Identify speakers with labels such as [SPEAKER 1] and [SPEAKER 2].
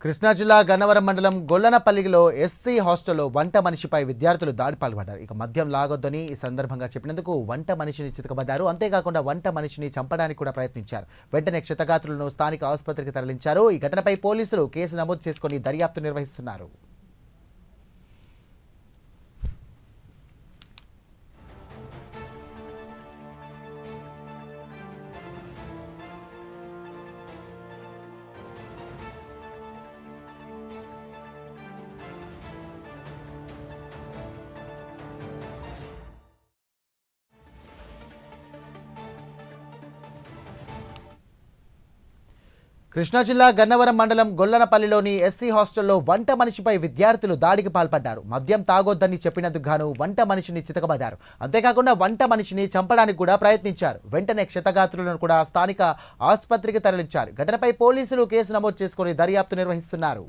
[SPEAKER 1] కృష్ణా జిల్లా గన్నవరం మండలం గొల్లనపల్లిలో ఎస్సీ హాస్టల్లో వంట మనిషిపై విద్యార్థులు దాడి పాల్పడ్డారు. ఇక మద్యం లాగొద్దని ఈ సందర్భంగా చెప్పినందుకు వంట మనిషిని చితకబడ్డారు. అంతేకాకుండా వంట మనిషిని చంపడానికి కూడా ప్రయత్నించారు. వెంటనే క్షతగాత్రులను స్థానిక ఆసుపత్రికి తరలించారు. ఈ ఘటనపై పోలీసులు కేసు నమోదు చేసుకుని దర్యాప్తు నిర్వహిస్తున్నారు. కృష్ణా జిల్లా గన్నవరం మండలం గొల్లనపల్లిలోని ఎస్సీ హాస్టల్లో వంట మనిషిపై విద్యార్థులు దాడికి పాల్పడ్డారు. మద్యం తాగొద్దని చెప్పినందుకు గాను వంట మనిషిని చితకబడ్డారు. అంతేకాకుండా వంట మనిషిని చంపడానికి కూడా ప్రయత్నించారు. వెంటనే క్షతగాత్రులను కూడా స్థానిక ఆసుపత్రికి తరలించారు. ఘటనపై పోలీసులు కేసు నమోదు చేసుకుని దర్యాప్తు నిర్వహిస్తున్నారు.